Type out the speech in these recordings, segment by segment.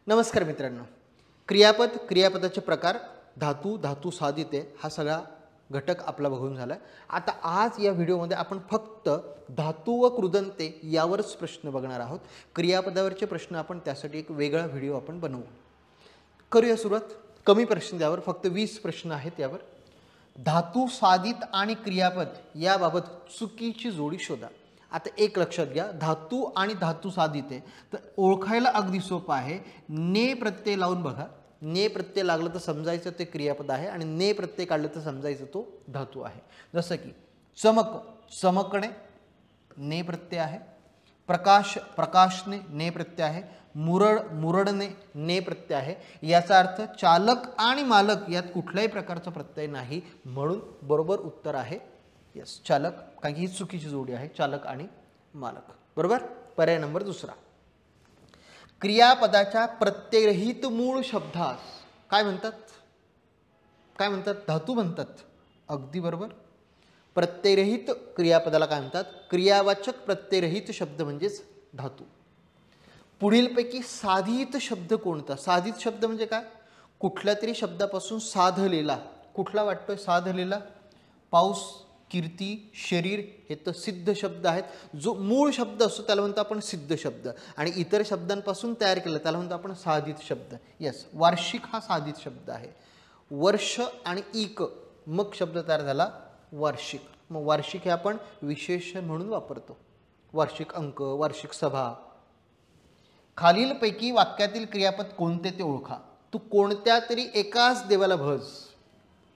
नमस्कार मित्रांनो, क्रियापद, क्रियापदाचे प्रकार, धातू, धातू साधिते हा सगळा घटक आपला बघून झाला. आता आज या व्हिडिओमध्ये आपण फक्त धातू व कृदंते यावरच प्रश्न बघणार आहोत. क्रियापदावरचे प्रश्न आपण त्यासाठी एक वेगळा व्हिडिओ आपण बनवू. करूया सुरुवात. कमी प्रश्न यावर, फक्त 20 प्रश्न आहेत यावर. धातू साधित आणि क्रियापद याबाबत चुकीची जोडी शोधा. आता एक लक्षात घ्या, धातू आणि धातू साधित आहे तर ओळखायला अगदी सोपं आहे. ने प्रत्यय लावून बघा. ने प्रत्यय लागलं तर समजायचं ते क्रियापद आहे आणि ने प्रत्यय काढलं तर समजायचं तो धातू आहे. जसं की चमक, चमकणे ने प्रत्यय आहे. प्रकाश, प्रकाशने ने प्रत्यय आहे. मुरड, मुरडणे ने प्रत्यय आहे. याचा अर्थ चालक आणि मालक यात कुठल्याही प्रकारचा प्रत्यय नाही, म्हणून बरोबर उत्तर आहे यस चालक, कारण की ही चुकीची जोडी आहे, चालक आणि मालक. बरोबर. पर्याय नंबर दुसरा. क्रियापदाच्या प्रत्ययरहित मूळ शब्दास काय म्हणतात? काय म्हणतात? धातू म्हणतात. अगदी बरोबर. प्रत्ययरहित क्रियापदाला काय म्हणतात? क्रियावाचक प्रत्ययरहित शब्द म्हणजेच धातू. पुढीलपैकी साधित शब्द कोणता? साधित शब्द म्हणजे काय? कुठल्या तरी शब्दापासून साधलेला. कुठला वाटतोय साधलेला? पाऊस, कीर्ती, शरीर हे तर सिद्ध शब्द आहेत. जो मूळ शब्द असतो त्याला म्हणतो आपण सिद्ध शब्द, आणि इतर शब्दांपासून तयार केला त्याला म्हणतो आपण साधित शब्द. यस, वार्षिक हा साधित शब्द आहे. वर्ष आणि इक मग शब्द तयार झाला वार्षिक. मग वार्षिक हे आपण विशेषण म्हणून वापरतो. वार्षिक अंक, वार्षिक सभा. खालीलपैकी वाक्यातील क्रियापद कोणते ते ओळखा. तू कोणत्या तरी एकाच देवाला भज.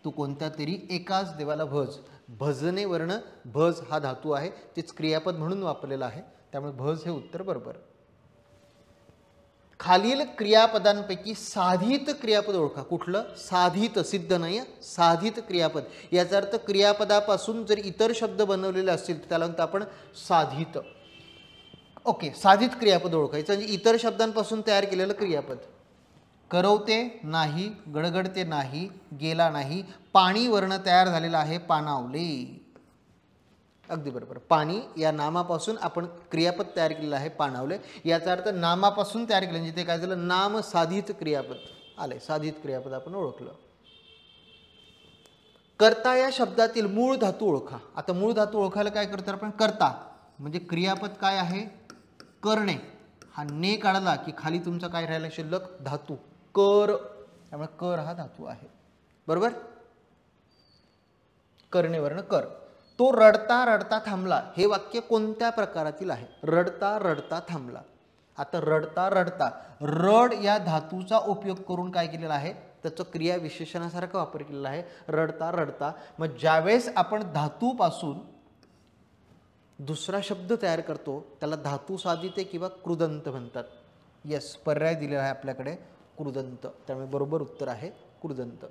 तू कोणत्या तरी एकाच देवाला भज. भजने वर्ण भज हा धातू आहे, तेच क्रियापद म्हणून वापरलेला आहे, त्यामुळे भज हे उत्तर बरोबर. खालील क्रियापदांपैकी साधित क्रियापद ओळखा. कुठलं? साधित, सिद्ध नाही, साधित क्रियापद. याचा अर्थ क्रियापदापासून जर इतर शब्द बनवलेले असतील तर त्याला म्हणतो आपण साधित. ओके, साधित क्रियापद ओळखायचं म्हणजे इतर शब्दांपासून तयार केलेलं क्रियापद. करवते नाही, गडगडते नाही, गेला नाही. पाणी वर्ण तयार झालेला आहे, पाणावले. अगदी बरोबर. पाणी या नामापासून आपण क्रियापद तयार केलेलं आहे, पाणावले. याचा अर्थ नामापासून तयार केलं म्हणजे ते काय झालं? नाम साधित क्रियापद आले. साधित क्रियापद आपण ओळखलं. कर्ता या शब्दातील मूळ धातू ओळखा. आता मूळ धातू ओळखायला काय करतो आपण? कर्ता म्हणजे क्रियापद काय आहे? करणे. हा ने काढला की खाली तुमचा काय राहिला शिल्लक? धातू कर. त्यामुळे कर हा धातू आहे. बरोबर. करणे वर्ण कर. तो रडता रडता थांबला. हे वाक्य कोणत्या प्रकारातील आहे? रडता रडता थांबला. आता रडता रडता, रड या धातूचा उपयोग करून काय केलेला आहे? त्याचं क्रिया विशेषणासारखा वापर केलेला आहे. रडता रडता. मग ज्यावेळेस आपण धातूपासून दुसरा शब्द तयार करतो त्याला धातू साधिते किंवा कृदंत म्हणतात. यस, पर्याय दिलेला आहे आपल्याकडे कृदंत, त्यामुळे बरोबर उत्तर आहे कृदंत.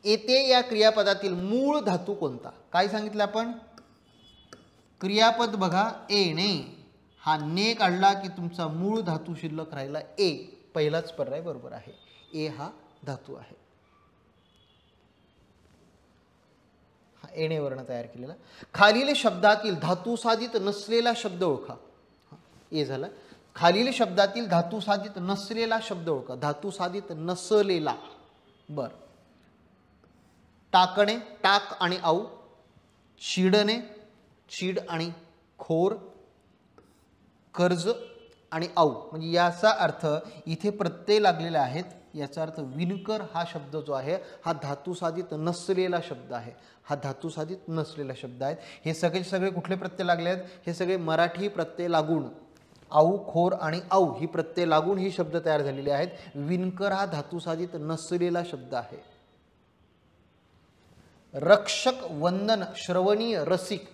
येते या क्रियापदातील मूळ धातू कोणता? काय सांगितलं आपण? क्रियापद बघा, येणे. हा ने काढला की तुमचा मूळ धातू शिल्लक राहिला ए. पहिलाच पर्याय बरोबर आहे. ए हा धातू आहे. हा येणे वर्ण तयार केलेला. खालील शब्दातील धातू साधित नसलेला शब्द ओळखा. ए झाला. खालील शब्दातील धातू साधित नसलेला शब्द ओळखा. धातू साधित नसलेला. बर. टाकणे, टाक आणि आऊ. चिडणे, चीड आणि खोर. कर्ज आणि आऊ म्हणजे याचा अर्थ इथे प्रत्यय लागलेले आहेत. याचा अर्थ विणकर हा शब्द जो आहे हा धातू साधित नसलेला शब्द आहे. हा धातू साधित नसलेला शब्द आहे. हे सगळे कुठले प्रत्यय लागले आहेत? हे सगळे मराठी प्रत्यय लागून, आऊ, खोर आणि आऊ ही प्रत्यय लागून ही शब्द तयार झालेले आहेत. विणकर हा धातू साधित नसलेला शब्द आहे. रक्षक, वंदन, श्रवणीय, रसिक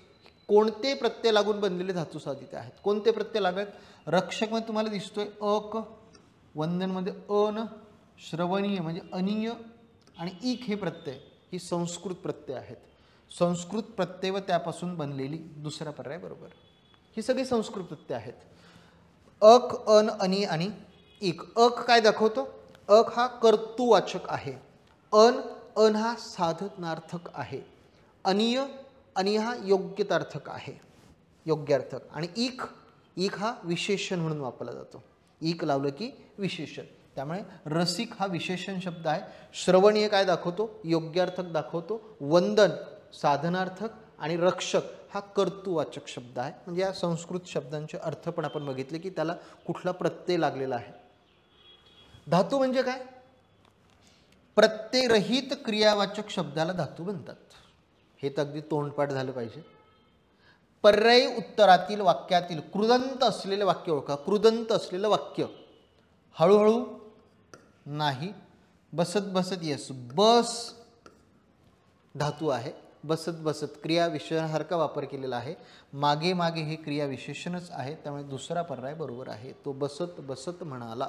कोणते प्रत्यय लागून बनलेले धातू साधित आहेत? कोणते प्रत्यय लागत? रक्षक मध्ये तुम्हाला दिसतोय अक, वंदन मध्ये अन, श्रवणीय म्हणजे अनीय आणि इक हे प्रत्यय ही संस्कृत प्रत्यय आहेत. संस्कृत प्रत्यय व त्यापासून बनलेली. दुसरा पर्याय बरोबर. ही सगळी संस्कृत प्रत्यय आहेत. अक, अन, अनी आणि इक. अक काय दाखवतो? अक हा कर्तुवाचक आहे. अन हा साधनार्थक आहे. अनीय, अनी हा योग्यतार्थक आहे, योग्यार्थक. आणि इक हा विशेषण म्हणून वापरला जातो. इक लावलं की विशेषण. त्यामुळे रसिक हा विशेषण शब्द आहे. श्रवणीय काय दाखवतो? योग्यार्थक दाखवतो. वंदन साधनार्थक आणि रक्षक हा कर्तृवाचक शब्द आहे. म्हणजे या संस्कृत शब्दांचे अर्थ पण आपण बघितले की त्याला कुठला प्रत्यय लागलेला आहे. धातू म्हणजे काय? प्रत्ययरहित क्रियावाचक शब्दाला धातू म्हणतात. हे तर अगदी तोंडपाठ झालं पाहिजे. पर्यायी उत्तरातील वाक्यातील कृदंत असलेले वाक्य ओळखा. कृदंत असलेलं वाक्य. हळूहळू नाही, बसत बसत येस. बस धातू आहे. बसत बसत क्रिया विशेषणासारखा वापर केलेला आहे. मागे मागे हे क्रिया विशेषणच आहे. त्यामुळे दुसरा पर्याय बरोबर आहे. तो बसत बसत म्हणाला.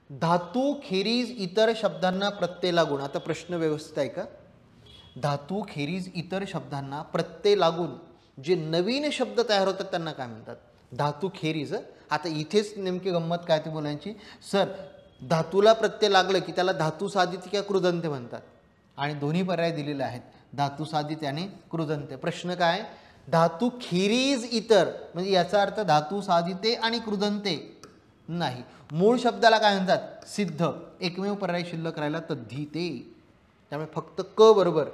धातू खेरीज इतर शब्दांना प्रत्यय लागून. आता प्रश्न व्यवस्थित आहे का? धातू खेरीज इतर शब्दांना प्रत्यय लागून जे नवीन शब्द तयार होतात त्यांना काय म्हणतात? धातू खेरीज. आता इथेच नेमकी गंमत काय ते बोलायची. सर धातूला प्रत्यय लागलं की त्याला धातू साधित किंवा कृदंत म्हणतात. आणि दोन्ही पर्याय दिलेले आहेत, धातू साधित आणि कृदंत. प्रश्न काय? धातू खेरीज इतर म्हणजे याचा अर्थ धातू साधिते आणि कृदंते नाही. मूळ शब्दाला काय म्हणतात? सिद्ध. एकमेव पर्याय शिल्लक राहिला तद्धिते. त्यामुळे फक्त क बरोबर.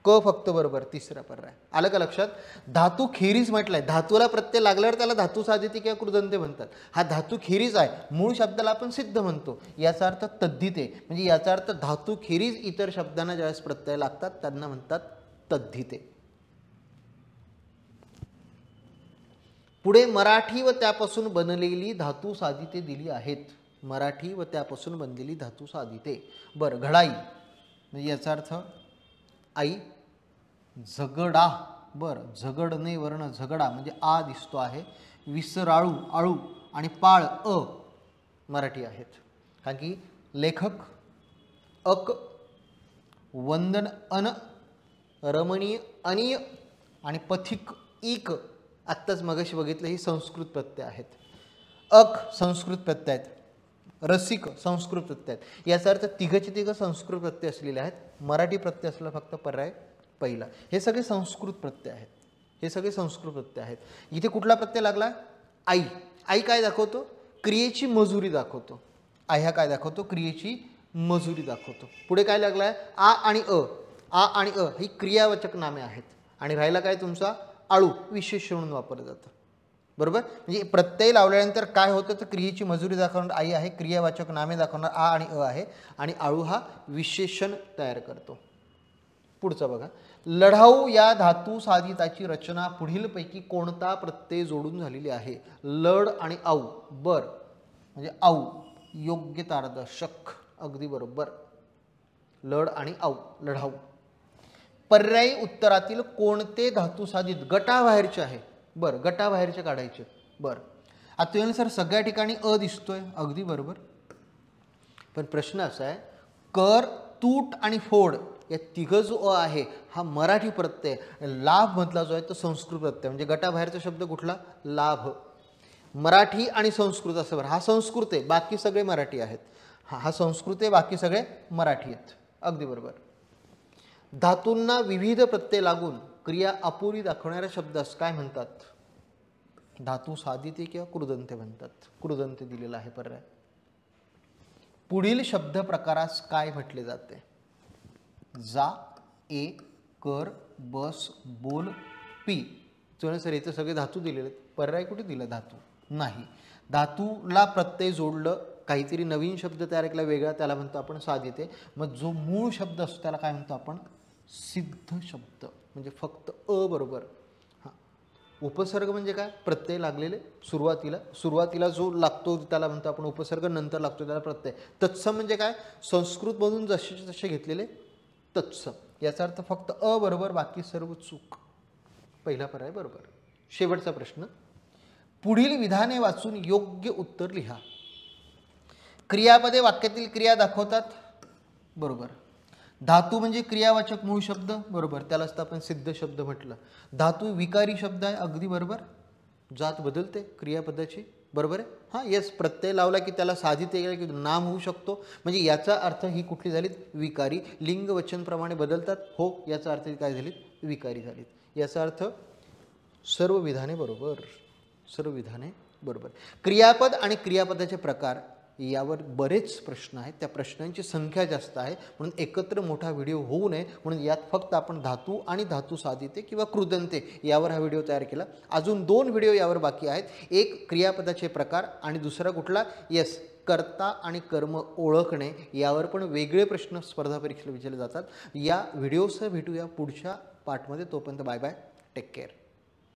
क फक्त बरोबर. तिसरा पर्याय. आलं का लक्षात? धातू खेरीज म्हटलंय. धातूला प्रत्यय लागल्यावर त्याला धातू साधिते किंवा कृदंते म्हणतात. हा धातू खेरीज आहे. मूळ शब्दाला आपण सिद्ध म्हणतो. याचा अर्थ तद्धिते. म्हणजे याचा अर्थ धातू खेरीज इतर शब्दांना ज्यावेळेस प्रत्यय लागतात त्यांना म्हणतात तद्धिते. पुढे मराठी व त्यापासून बनलेली धातू साधिते दिली आहेत. मराठी व त्यापासून बनलेली धातू साधिते. बरं, घडाई म्हणजे याचा अर्थ आई. झगडा. बरं, झगडणे वर्ण झगडा म्हणजे आ दिसतो आहे. विसराळू आळू आणि पाळ अ मराठी आहेत. कारण की लेखक अक, वंदन अन, रमणीय अनिय आणि पथिक इक. आत्ताच मगाशी बघितलं ही संस्कृत प्रत्यय आहेत. अक संस्कृत प्रत्यय आहेत. रसिक संस्कृत प्रत्यय आहेत. याचा अर्थ तिघचे तिघ संस्कृत प्रत्यय असलेले आहेत. मराठी प्रत्यय असला फक्त पर्याय पहिला. हे सगळे संस्कृत प्रत्यय आहेत. हे सगळे संस्कृत प्रत्यय आहेत. इथे कुठला प्रत्यय लागला? आई. आई काय दाखवतो? क्रियेची मजुरी दाखवतो. आई हा काय दाखवतो? क्रियेची मजुरी दाखवतो. पुढे काय लागलाय? आ आणि अ. आ आणि अ ही क्रियावाचक नामे आहेत. आणि राहिला काय तुमचा? आळू विशेष म्हणून वापरलं जातं. बरोबर. म्हणजे प्रत्यय लावल्यानंतर काय होतं तर क्रियेची मजुरी दाखवणार आई आहे, क्रियावाचक नामे दाखवणार आ आणि अ आहे, आणि आळू हा विशेषण तयार करतो. पुढचा बघा. लढाऊ या धातू साधिताची रचना पुढीलपैकी कोणता प्रत्यय जोडून झालेली आहे? लढ आणि आऊ. बर म्हणजे आऊ योग्य तारदर्शक. अगदी बरोबर. लढ आणि आऊ लढाऊ. पर्यायी उत्तरातील कोणते धातू साधित गटाबाहेरचे आहे? बरं, गटाबाहेरचे काढायचे. बरं, आता तुम्ही सर सगळ्या ठिकाणी अ दिसतोय. अगदी बरोबर. पण प्रश्न असा आहे, कर, तूट आणि फोड या तिघ जो अ आहे हा मराठी प्रत्यय. लाभ मधला जो आहे तो संस्कृत प्रत्यय. म्हणजे गटाबाहेरचा शब्द कुठला? लाभ. मराठी आणि संस्कृत असं बरं. हा संस्कृत आहे, बाकी सगळे मराठी आहेत. हा संस्कृत आहे, बाकी सगळे मराठी आहेत. अगदी बरोबर. धातूंना विविध प्रत्यय लागून क्रिया अपुरी दाखवणाऱ्या शब्दास काय म्हणतात? धातू साधिते किंवा कृदंते म्हणतात. कृदंते दिलेला आहे पर्याय. पुढील शब्द प्रकारास काय म्हटले जाते? जा, ए, कर, बस, बोल, पी. सर इथे सगळे धातू दिलेले आहेत. पर्याय कुठे दिला धातू? नाही. धातूला प्रत्यय जोडलं, काहीतरी नवीन शब्द तयार केला वेगळा, त्याला म्हणतो आपण साधिते. मग जो मूळ शब्द असतो त्याला काय म्हणतो आपण? सिद्ध शब्द. म्हणजे फक्त अ बरोबर. हां, उपसर्ग म्हणजे काय? प्रत्यय लागलेले सुरुवातीला जो लागतो त्याला म्हणतो आपण उपसर्ग, नंतर लागतो त्याला प्रत्यय. तत्सम म्हणजे काय? संस्कृतमधून जसे तसे घेतलेले तत्सम. याचा अर्थ फक्त अ बरोबर, बाकी सर्व चूक. पहिला पर्याय बरोबर. शेवटचा प्रश्न. पुढील विधाने वाचून योग्य उत्तर लिहा. क्रियापदे वाक्यातील क्रिया दाखवतात. बरोबर. धातू म्हणजे क्रियावाचक मूळ शब्द. बरोबर. त्यालाच तर आपण सिद्ध शब्द म्हटलं. धातू विकारी शब्द आहे. अगदी बरोबर. जात बदलते क्रियापदाची. बरोबर आहे. हां, येस. प्रत्यय लावला की त्याला साधित की नाम होऊ शकतो. म्हणजे याचा अर्थ ही कुठली झालीत? विकारी. लिंग वचनप्रमाणे बदलतात. हो, याचा अर्थ काय झालीत? विकारी झालीत. याचा अर्थ सर्व विधाने बरोबर. सर्व विधाने बरोबर. क्रियापद आणि क्रियापदाचे प्रकार यावर बरेच प्रश्न आहेत. त्या प्रश्नांची संख्या जास्त आहे, म्हणून एकत्र मोठा व्हिडिओ होऊ नये म्हणून यात फक्त आपण धातू आणि धातू साधिते किंवा कृदंते यावर हा व्हिडिओ तयार केला. अजून 2 व्हिडिओ यावर बाकी आहेत. एक क्रियापदाचे प्रकार आणि दुसरा कुठला, यस, कर्ता आणि कर्म ओळखणे यावर पण वेगळे प्रश्न स्पर्धा परीक्षेला विचारले जातात. या व्हिडिओसह भेटूया पुढच्या पार्टमध्ये. तोपर्यंत बाय बाय, टेक केअर.